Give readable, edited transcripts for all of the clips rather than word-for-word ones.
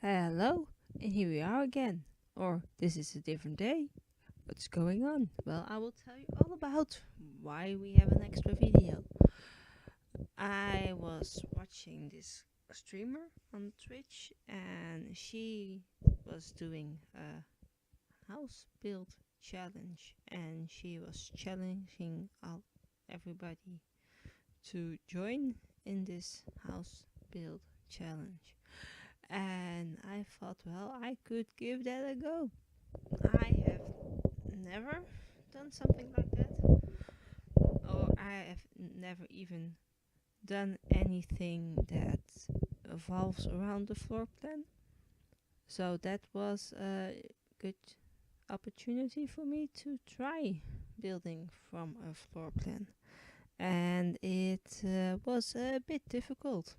Hello, and here we are again. Or this is a different day. What's going on? Well, I will tell you all about why we have an extra video. I was watching this streamer on Twitch, and she was doing a house build challenge, and she was challenging all everybody to join in this house build challenge. And I thought, well, I could give that a go. I have never done something like that, or I have never even done anything that evolves around the floor plan. So that was a good opportunity for me to try building from a floor plan. And it was a bit difficult,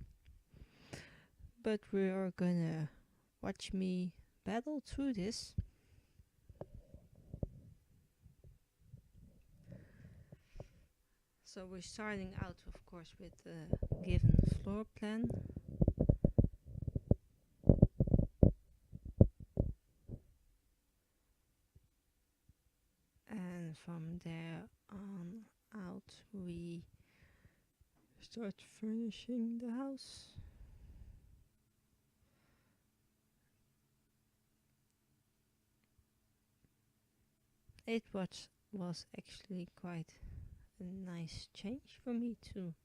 but we're gonna watch me battle through this. So we're starting out, of course, with the given floor plan. And from there on out, we start furnishing the house. It was actually quite a nice change for me to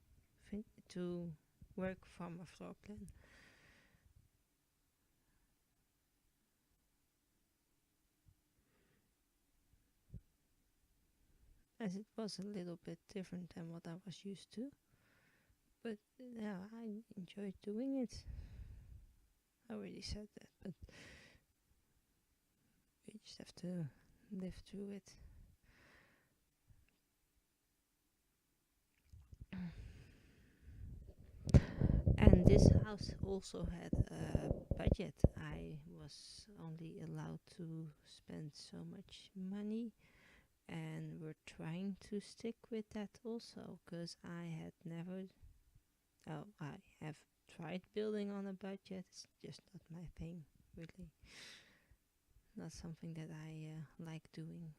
work from a floor plan. As it was a little bit different than what I was used to. But yeah, I enjoyed doing it. I already said that, but we just have to live through it. And this house also had a budget. I was only allowed to spend so much money, and we're trying to stick with that also, because I had never. Oh, I have tried building on a budget. It's just not my thing, really. Not something that I like doing.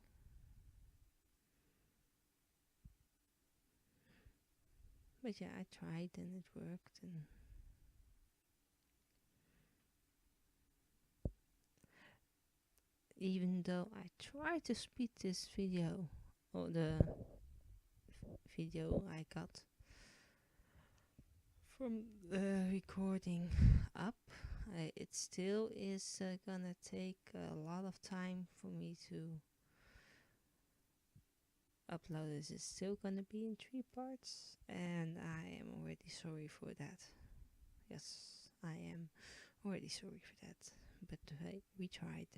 But yeah, I tried and it worked. And even though I tried to speed this video, or the video I got from the recording up, it still is gonna take a lot of time for me to upload. This is still gonna be in 3 parts, and I am already sorry for that. Yes, I am already sorry for that, but we tried.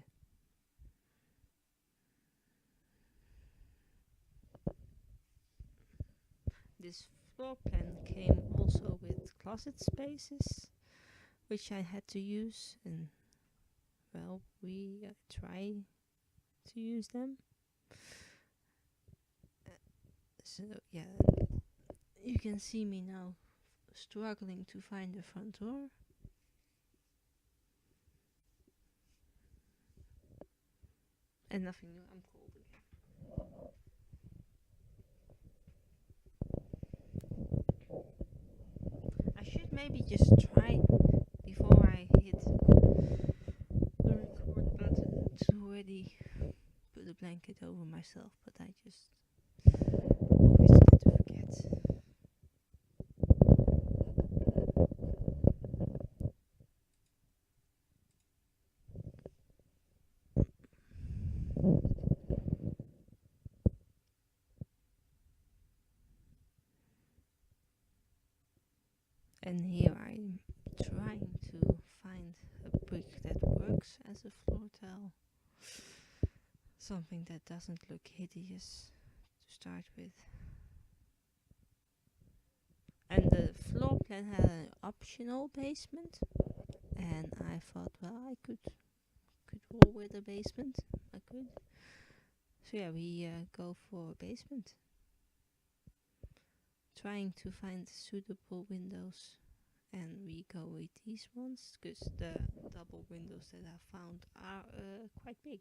This floor plan came also with closet spaces, which I had to use, and well, we try to use them. So yeah, you can see me now struggling to find the front door. And nothing new, I'm cold again. I should maybe just try before I hit the record button to already put a blanket over myself, but I just always tend to forget. And here I'm trying to find a brick that works as a floor tile. Something that doesn't look hideous to start with. And the floor plan had an optional basement, and I thought, well, I could roll with a basement. I could. So yeah, we go for a basement. Trying to find suitable windows and we go with these ones because the double windows that I found are quite big.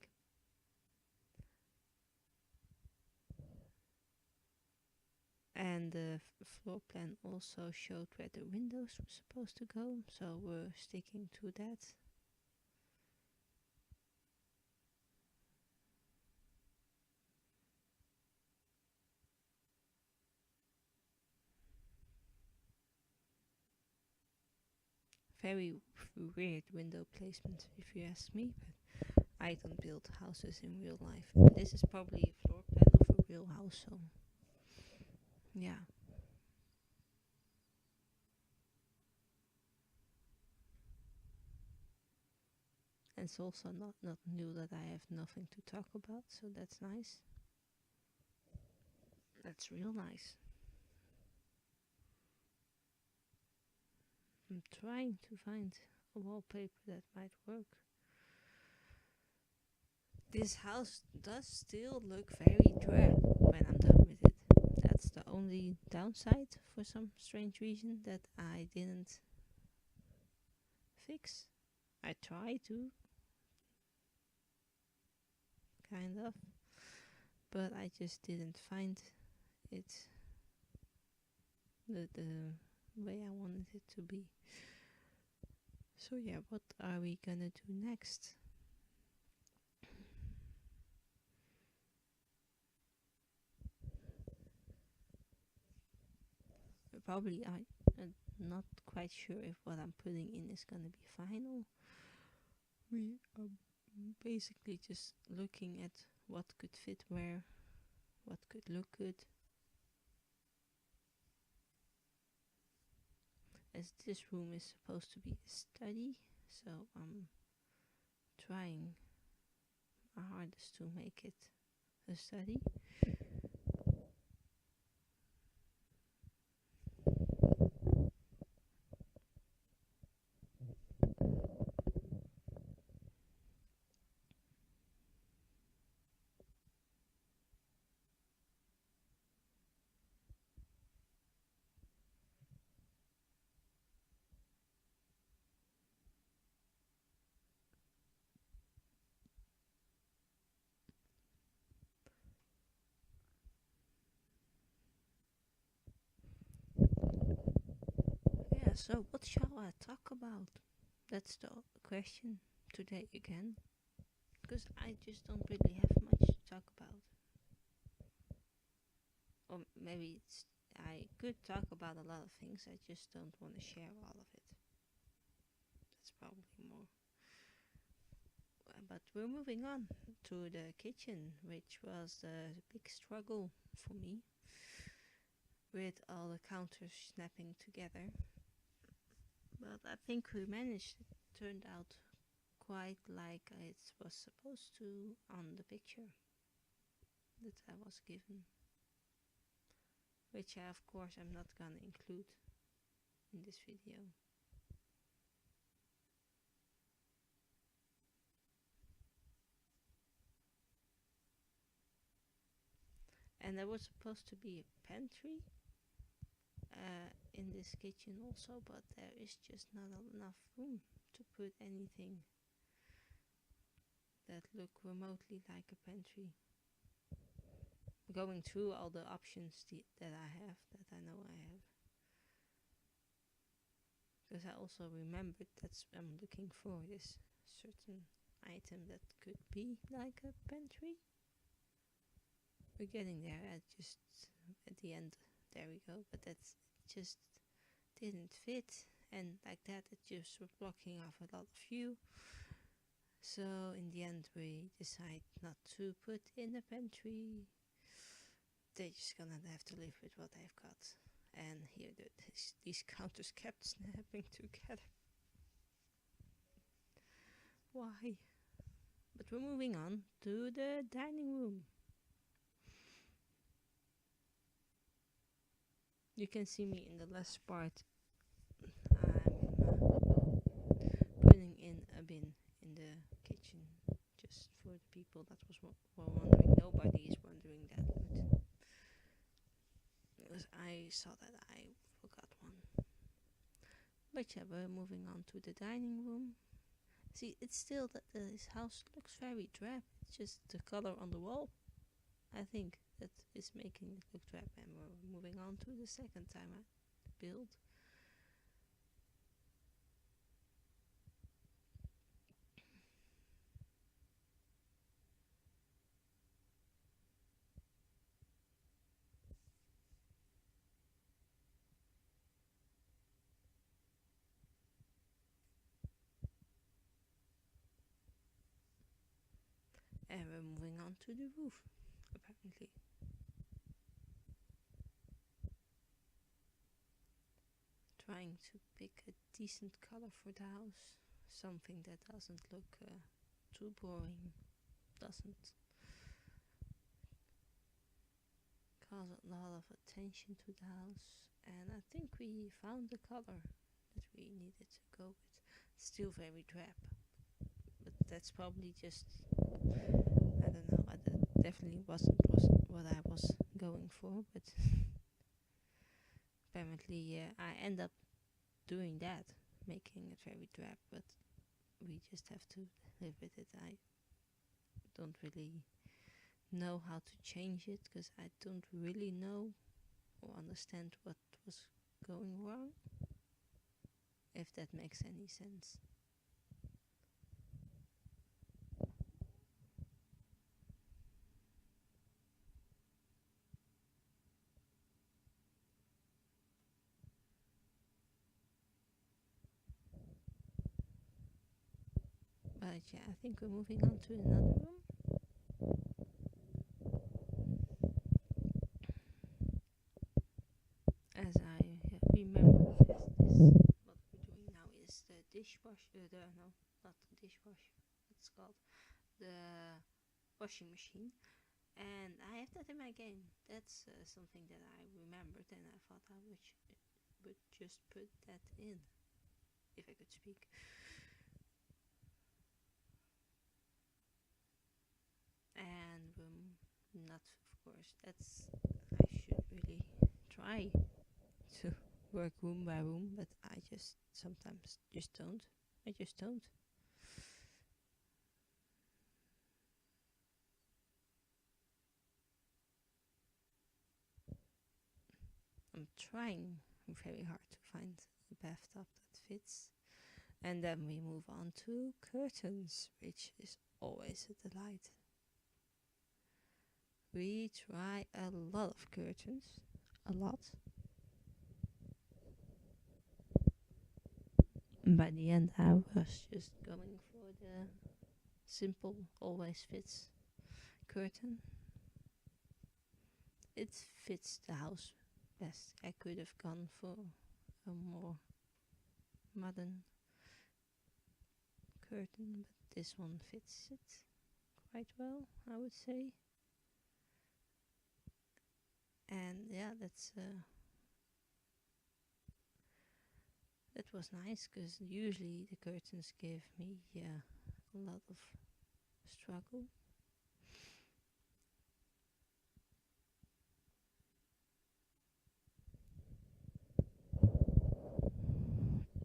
And the floor plan also showed where the windows were supposed to go, so we're sticking to that. Very weird window placement, if you ask me, but I don't build houses in real life. And this is probably a floor plan of a real house, so yeah. And it's also not new that I have nothing to talk about, so that's nice. That's real nice. I'm trying to find a wallpaper that might work. This house does still look very drab when I'm done with it. That's the only downside for some strange reason that I didn't fix. I tried to, kind of, but I just didn't find it the way I wanted it to be. So yeah, what are we gonna do next? Probably I'm not quite sure if what I'm putting in is gonna be final. We are basically just looking at what could fit where, what could look good. As this room is supposed to be a study, so I'm trying my hardest to make it a study. Yeah, so what shall I talk about? That's the question today again. Because I just don't really have much to talk about. Or maybe I could talk about a lot of things, I just don't want to share all of it. That's probably more. But we're moving on to the kitchen, which was a big struggle for me with all the counters snapping together. But I think we managed. It turned out quite like it was supposed to on the picture that I was given, which I of course I'm not gonna include in this video. And there was supposed to be a pantry in this kitchen also, but there is just not enough room to put anything that look remotely like a pantry. Going through all the options that I have, that I know I have, because I also remembered that I'm looking for this certain item that could be like a pantry. We're getting there. At the end, there we go. But that's just didn't fit, and like that, it just was blocking off a lot of view. So in the end, we decide not to put in a pantry. They're just gonna have to live with what they've got. And here, these counters kept snapping together. Why? But we're moving on to the dining room. You can see me in the last part. I'm putting in a bin in the kitchen, just for the people that were wondering. Nobody is wondering that, but because I saw that I forgot one. But yeah, we're moving on to the dining room. See, it's still that this house looks very drab. It's just the color on the wall, I think, that is making it look drab. And we're moving on to the second time I build. And we're moving on to the roof, apparently. Trying to pick a decent color for the house. Something that doesn't look too boring, doesn't cause a lot of attention to the house. And I think we found the color that we needed to go with. Still very drab, but that's probably just, I don't know, that definitely wasn't what I was going for, but apparently I end up doing that, making it very drab, but we just have to live with it. I don't really know how to change it because I don't really know or understand what was going wrong, if that makes any sense. But yeah, I think we're moving on to another room. As I remember, what we're doing now is the dishwasher. No, not the dishwasher. It's called the washing machine. And I have that in my game. That's something that I remembered, and I thought I would just put that in, if I could speak. And not, of course, that's, I should really try to work room by room, but I just sometimes just don't. I just don't. I'm trying very hard to find a bathtub that fits. And then we move on to curtains, which is always a delight. We try a lot of curtains, a lot. By the end, I was just going for the simple, always fits curtain. It fits the house best. I could have gone for a more modern curtain, but this one fits it quite well, I would say. And yeah, that was nice because usually the curtains give me a lot of struggle.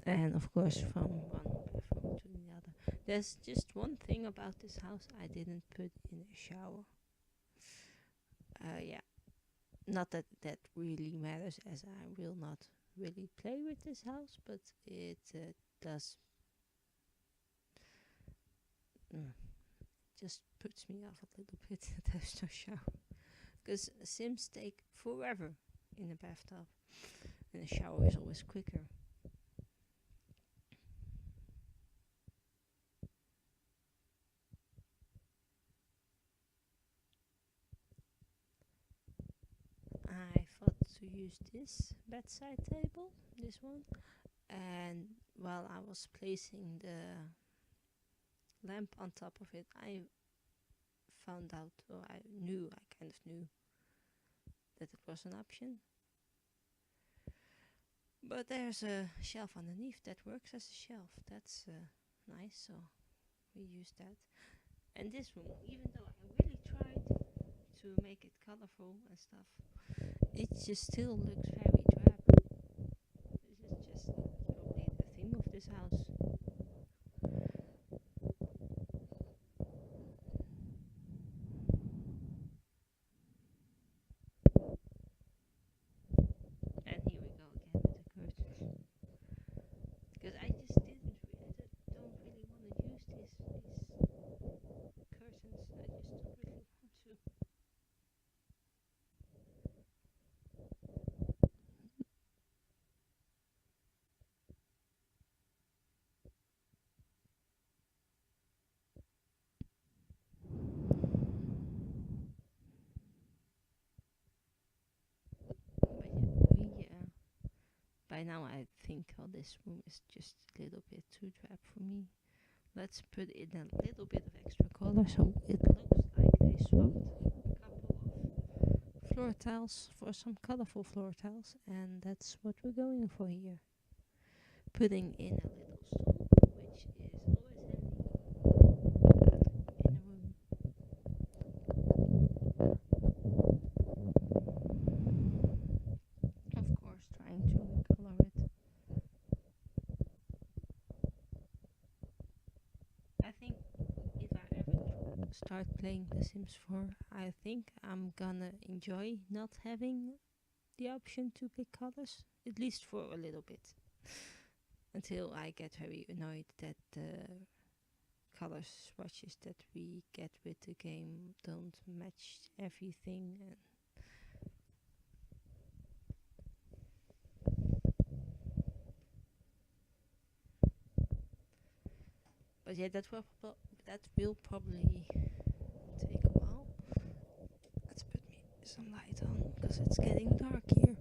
And of course, from one bathroom to the other. There's just one thing about this house I didn't put in a shower. Yeah, not that that really matters, as I will not really play with this house, but it does just puts me off a little bit that there's no shower. Because Sims take forever in a bathtub, and a shower is always quicker. I thought to use this bedside table, this one, and while I was placing the lamp on top of it, I found out, or I kind of knew that it was an option. But there's a shelf underneath that works as a shelf. That's nice, so we use that. And this room, even though I really tried to make it colorful and stuff, it just still looks very drab. This is just probably the By now I think, oh, this room is just a little bit too drab for me. Let's put in a little bit of extra color so it looks like they swapped a couple of floor tiles for some colorful floor tiles, and that's what we're going for here. Putting in a little stool, which is always handy in a room. Of course, trying to color it. I think if I ever start playing The Sims 4, I think I'm gonna enjoy not having the option to pick colors, at least for a little bit, until I get very annoyed that the color swatches that we get with the game don't match everything. But yeah, that will probably take a while. Let's put me some light on because it's getting dark here.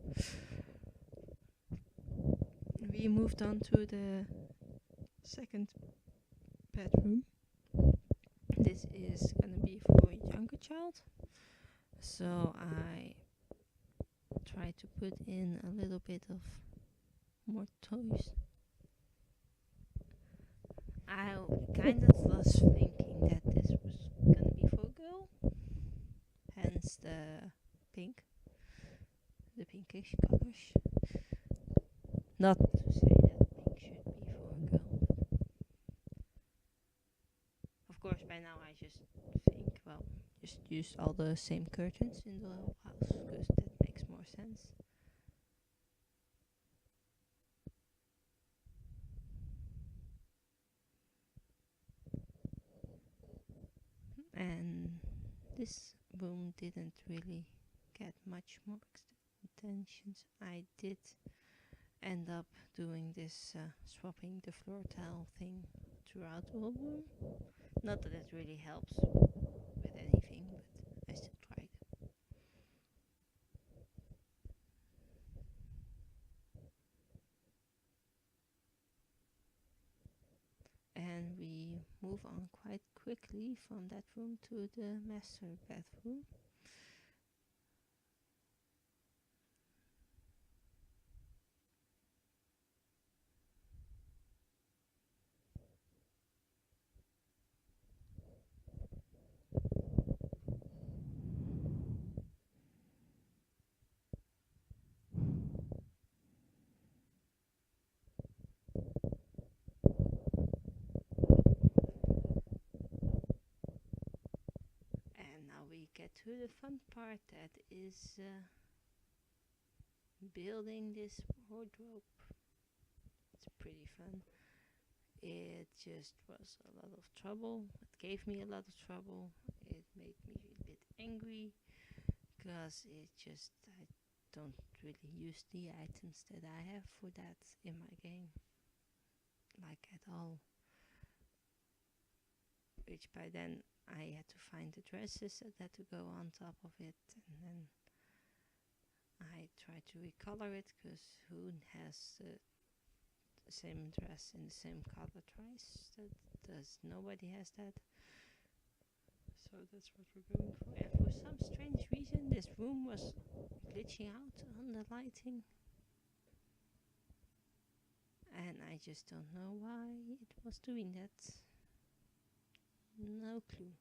We moved on to the second bedroom. This is gonna be for a younger child, so I try to put in a little bit of more toys. I kind of was thinking that this was gonna be for a girl, hence the pinkish colors. Not to say that pink should be for a girl, but of course by now I just think, well, just use all the same curtains in the whole house because that makes more sense. And this room didn't really get much more attentions. I did end up doing this swapping the floor tile thing throughout the whole room. Not that it really helps with anything, but I still tried. And we move on quite quickly from that room to the master bathroom. And now we get to the fun part, that is building this wardrobe. It's pretty fun. It just was a lot of trouble. It gave me a lot of trouble. It made me a bit angry because I don't really use the items that I have for that in my game, like at all. Which by then I had to find the dresses that had to go on top of it, and then I tried to recolor it because who has the same dress in the same color twice? Nobody has that. So that's what we're going for. And for some strange reason, this room was glitching out on the lighting. And I just don't know why it was doing that. No clue.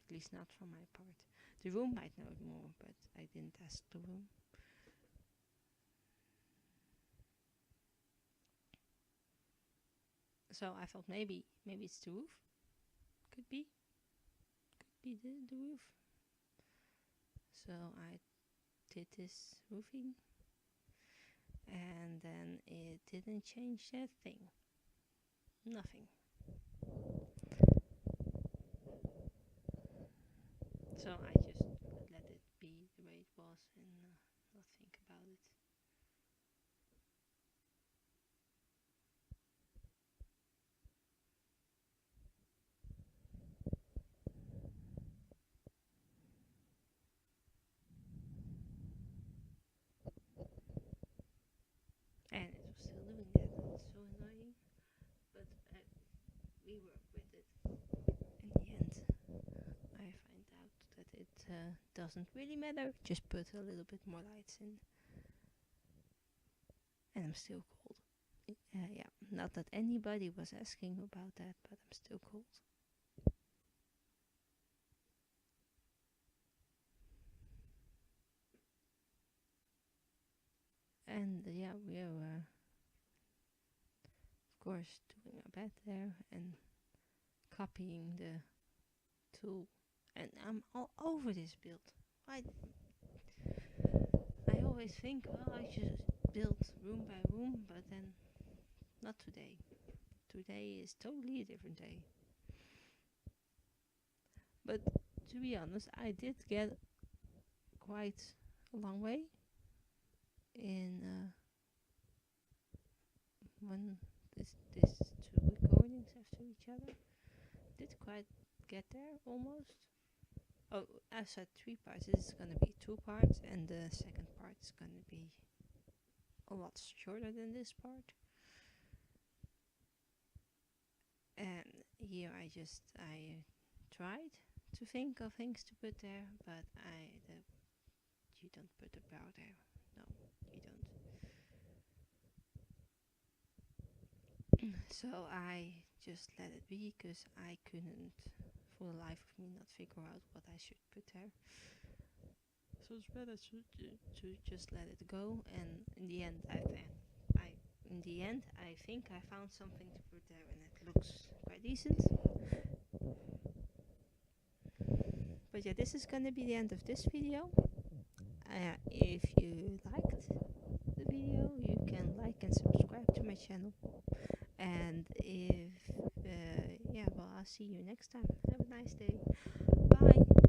At least not from my part. The room might know more, but I didn't ask the room. So I thought maybe it's the roof. Could be the roof. So I did this roofing, and then it didn't change a thing. Nothing. So I just let it be the way it was and not think about it. doesn't really matter. Just put a little bit more lights in. And I'm still cold. Yeah, not that anybody was asking about that, but I'm still cold. And yeah, we are, of course, doing our bed there and copying the tool. And I'm all over this build. I always think, well, I should build room by room, but then not today. Today is totally a different day. But to be honest, I did get quite a long way in when this two recordings after each other. Did quite get there almost. Oh, I said 3 parts. This is gonna be 2 parts, and the second part is gonna be a lot shorter than this part. And here I tried to think of things to put there, but you don't put the brow there. No, you don't. So I just let it be, because I couldn't, for the life of me, not figure out what I should put there. So it's better to just let it go. And in the end, I think I found something to put there, and it looks quite decent. But yeah, this is gonna be the end of this video. If you liked the video, you can like and subscribe to my channel. And if yeah, well, I'll see you next time. Have a nice day. Bye.